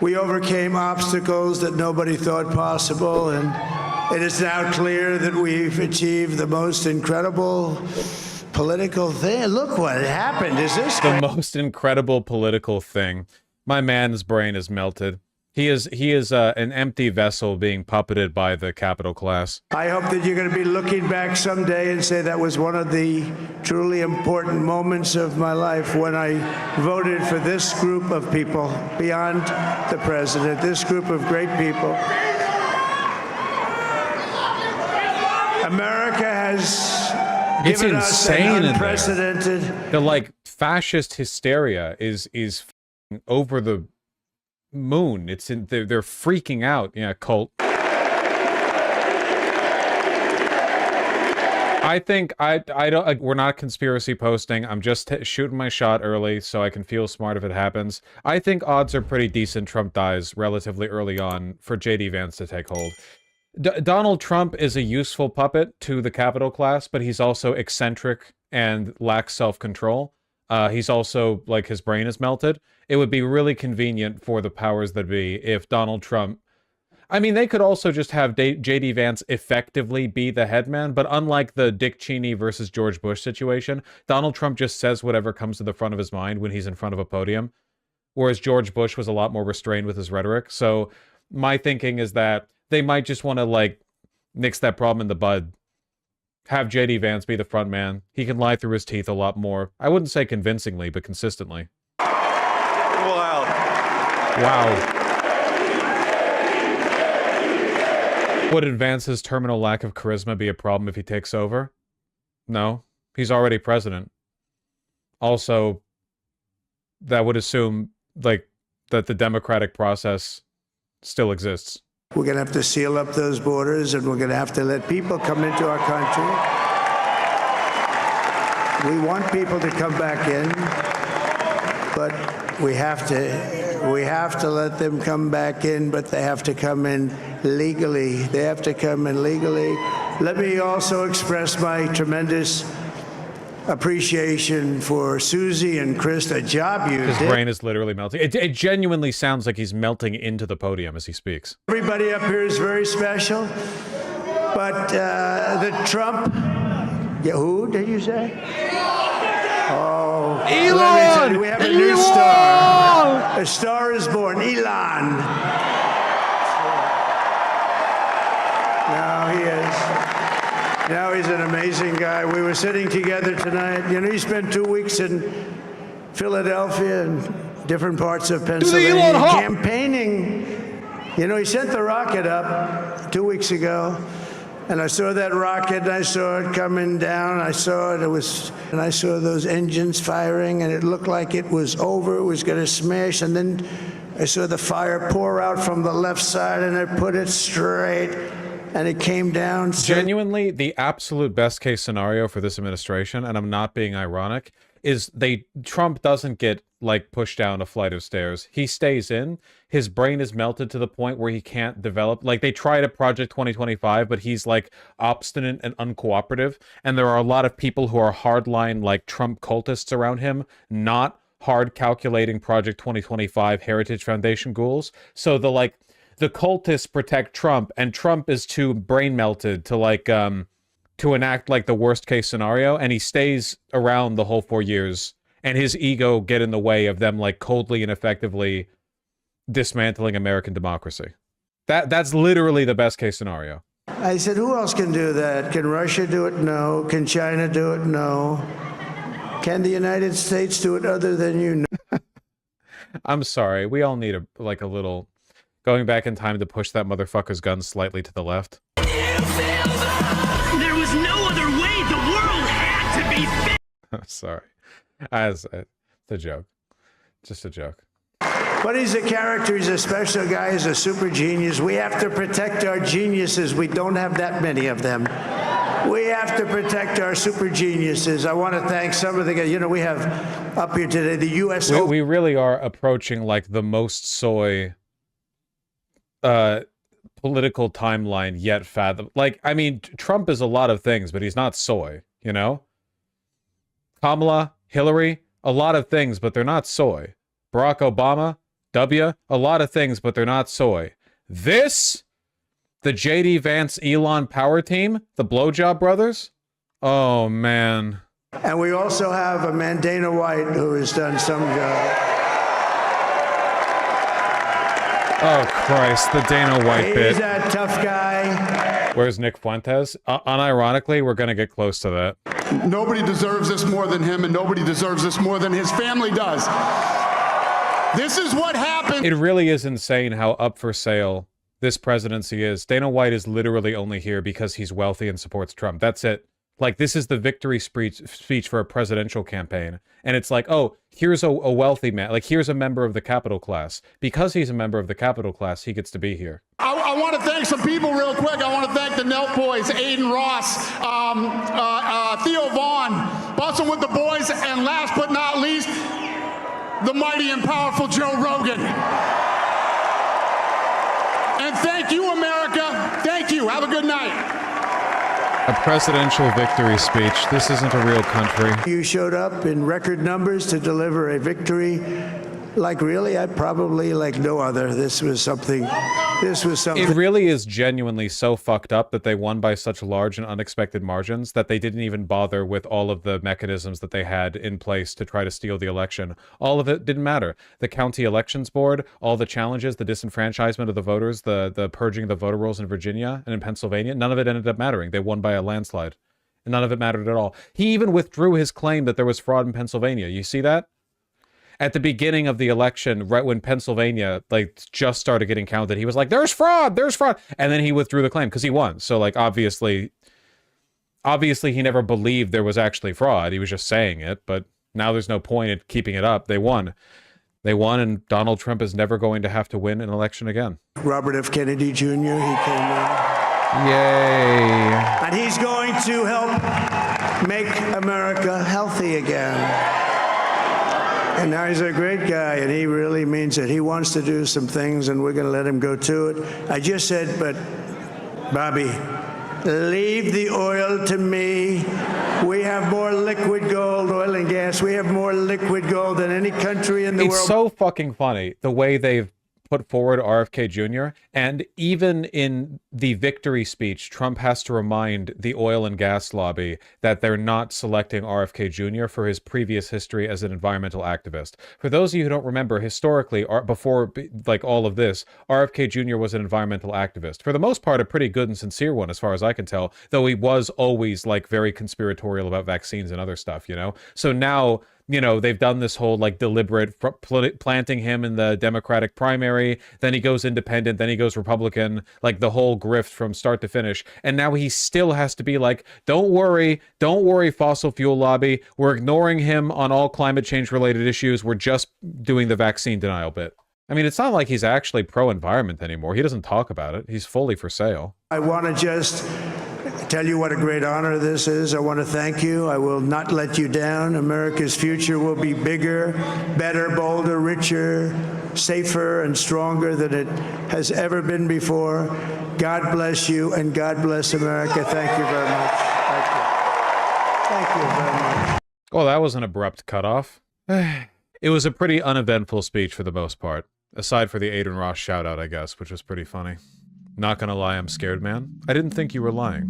We overcame obstacles that nobody thought possible, and it is now clear that we've achieved the most incredible political thing. Look what happened. Is this the most incredible political thing? My man's brain is melted. He is an empty vessel being puppeted by the capital class. I hope that you're going to be looking back someday and say that was one of the truly important moments of my life when I voted for this group of people beyond the president, this group of great people. America has given us an unprecedented... The, like, fascist hysteria is over the moon. It's in, they're freaking out. Yeah, cult. I think I don't, we're not conspiracy posting. I'm just shooting my shot early so I can feel smart if it happens. I think odds are pretty decent Trump dies relatively early on for JD Vance to take hold. Donald Trump is a useful puppet to the capital class, but he's also eccentric and lacks self-control. He's also, like, his brain is melted. It would be really convenient for the powers that be if Donald Trump... I mean, they could also just have JD Vance effectively be the headman, but unlike the Dick Cheney versus George Bush situation, Donald Trump just says whatever comes to the front of his mind when he's in front of a podium, whereas George Bush was a lot more restrained with his rhetoric. So my thinking is that they might just want to, like, nix that problem in the bud. Have JD Vance be the front man. He can lie through his teeth a lot more. I wouldn't say convincingly, but consistently. Wow. Wow. Would Vance's terminal lack of charisma be a problem if he takes over? No. He's already president. Also, that would assume, like, that the democratic process still exists. We're going to have to seal up those borders, and we're going to have to let people come into our country. We want people to come back in, but we have to let them come back in, but they have to come in legally. They have to come in legally. Let me also express my tremendous appreciation for Susie and Chris, the job you did. His brain is literally melting. It genuinely sounds like he's melting into the podium as he speaks. Everybody up here is very special, but the Trump... Yeah, who did you say? Oh, Elon! Let me tell you, we have a new star. A star is born, Elon. Now he is. Now he's an amazing guy. We were sitting together tonight. You know, he spent 2 weeks in Philadelphia and different parts of Pennsylvania campaigning. You know, he sent the rocket up 2 weeks ago, and I saw that rocket, and I saw it coming down. I saw it, and I saw those engines firing, and it looked like it was over. It was going to smash, and then I saw the fire pour out from the left side, and I put it straight. And it came down. Genuinely, the absolute best case scenario for this administration, and I'm not being ironic, is Trump doesn't get, like, pushed down a flight of stairs. He stays in. His brain is melted to the point where he can't develop. Like, they tried a Project 2025, but he's, like, obstinate and uncooperative. And there are a lot of people who are hardline, like, Trump cultists around him, not hard calculating Project 2025 Heritage Foundation goals. So the cultists protect Trump, and Trump is too brain melted to, like, to enact, like, the worst case scenario, and he stays around the whole 4 years, and his ego get in the way of them, like, coldly and effectively dismantling American democracy. That's literally the best case scenario. I said, who else can do that? Can Russia do it? No. Can China do it? No. Can the United States do it other than you? No. I'm sorry. We all need a little... Going back in time to push that motherfucker's gun slightly to the left. There was no other way. The world had to be fixed. Sorry. It's a joke. Just a joke. But he's a character. He's a special guy. He's a super genius. We have to protect our geniuses. We don't have that many of them. We have to protect our super geniuses. I want to thank some of the guys. You know, we have up here today the U.S. We really are approaching, like, the most soy... political timeline yet fathom. Like, I mean, Trump is a lot of things, but he's not soy, you know? Kamala, Hillary, a lot of things, but they're not soy. Barack Obama, W, a lot of things, but they're not soy. This, the JD Vance Elon power team, the blowjob brothers. Oh, man. And we also have a man, Dana White, who has done some job. Oh, Christ, the Dana White bit. He's that tough guy. Where's Nick Fuentes? Unironically, we're going to get close to that. Nobody deserves this more than him, and nobody deserves this more than his family does. This is what happened. It really is insane how up for sale this presidency is. Dana White is literally only here because he's wealthy and supports Trump. That's it. Like, this is the victory speech for a presidential campaign. And it's like, oh, here's a wealthy man. Like, here's a member of the capital class. Because he's a member of the capital class, he gets to be here. I want to thank some people real quick. I want to thank the Nelk Boys, Aiden Ross, Theo Vaughn, Bustin' with the Boys, and last but not least, the mighty and powerful Joe Rogan. And thank you, America. Thank you. Have a good night. A presidential victory speech. This isn't a real country. You showed up in record numbers to deliver a victory. Like, really, I probably like no other. This was something. It really is genuinely so fucked up that they won by such large and unexpected margins that they didn't even bother with all of the mechanisms that they had in place to try to steal the election. All of it didn't matter. The county elections board, all the challenges, the disenfranchisement of the voters, the purging of the voter rolls in Virginia and in Pennsylvania, none of it ended up mattering. They won by a landslide. And none of it mattered at all. He even withdrew his claim that there was fraud in Pennsylvania. You see that? At the beginning of the election, right when Pennsylvania like just started getting counted, he was like, there's fraud, and then he withdrew the claim because he won. So like obviously he never believed there was actually fraud. He was just saying it, but now there's no point in keeping it up. They won, and Donald Trump is never going to have to win an election again. Robert F. Kennedy Jr., he came in. Yay. And he's going to help make America healthy again. And now he's a great guy, and he really means it. He wants to do some things, and we're going to let him go to it. I just said, but, Bobby, leave the oil to me. We have more liquid gold, oil and gas. We have more liquid gold than any country in the world. It's so fucking funny, the way they've put forward RFK Jr. And even in the victory speech, Trump has to remind the oil and gas lobby that they're not selecting RFK Jr. for his previous history as an environmental activist. For those of you who don't remember, historically, before like all of this, RFK Jr. was an environmental activist. For the most part, a pretty good and sincere one, as far as I can tell, though he was always like very conspiratorial about vaccines and other stuff, you know? So now, you know, they've done this whole like deliberate planting him in the Democratic primary, then he goes independent, then he goes Republican, like the whole grift from start to finish. And now he still has to be like, don't worry, fossil fuel lobby. We're ignoring him on all climate change related issues. We're just doing the vaccine denial bit. I mean, it's not like he's actually pro-environment anymore. He doesn't talk about it. He's fully for sale. I want to just tell you what a great honor this is. I want to thank you. I will not let you down. America's future will be bigger, better, bolder, richer, safer, and stronger than it has ever been before. God bless you, and God bless America. Thank you very much. Thank you. Thank you very much. Well, that was an abrupt cutoff. It was a pretty uneventful speech for the most part, aside for the Aiden Ross shout-out, I guess, which was pretty funny. Not gonna lie, I'm scared, man. I didn't think you were lying.